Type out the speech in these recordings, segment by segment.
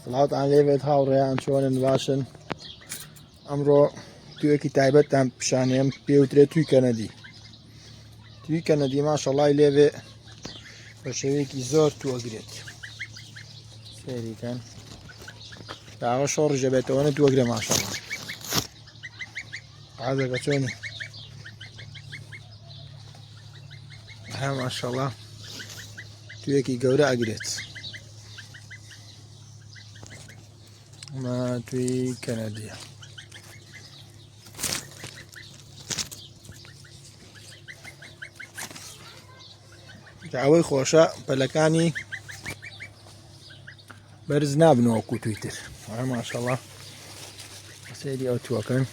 سڵاتان لێبێت هاوڕێیان چۆنن باشن. ئەمڕۆ توێکی تایبەتتان پیشانێم پێوترێت توی کەنەدی. توی کەنەدی ماشەڵڵای لێبێ بە شێوەیەکی زۆر تووەگرێت. سێریکەن داوە شۆڕژە بێتەوە نەتوەگرێ ماشەڵڵا. عادەکە چۆنی ها ماشەڵڵا توێکی گەورە ئەگرێت. ئەمە توی کەنەدیە. ئەوەی خۆشە پەلەکانی بەرز نابنەوە وەکو تویتر. ماشەڵڵا سێری ئەو تووەکەن.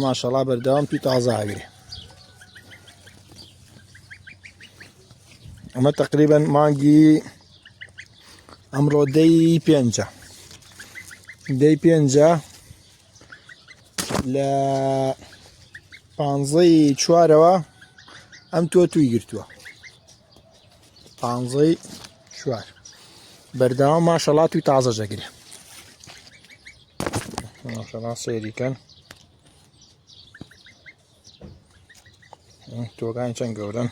ماشەڵڵا بەردەوام توی تازە ئاگرێ. ئەمە تقریبەن مانگی ئەمڕۆ دەی پێنجە. دەی پێنجە لە 15ی چوارەوە ئەم تۆ توی گرتووە. 15ی چوار بەردەوام ماشەڵڵا توی تازە ژەگرێ. ماشەڵڵا سێریکەن تووەکانی چەند گەورەن.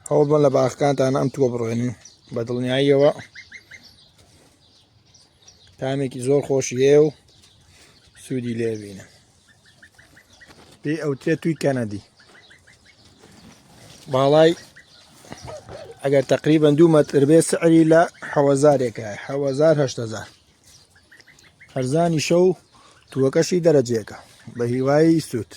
هەوڵ بن لە باخەکانتان ئەم تووە بڕێنن بە دڵنیاییەوە. تامێکی زۆر خۆشی هەیە و سوودی لێبینە. پێی ئەوترێت توی کەنەدی. باڵای ئەگەر تقریبەن 2 مەتر بێ سعری لە 7000 7000 هەرزانی شەو تووەکەشی دەرەجێکە بە هیوای سوود.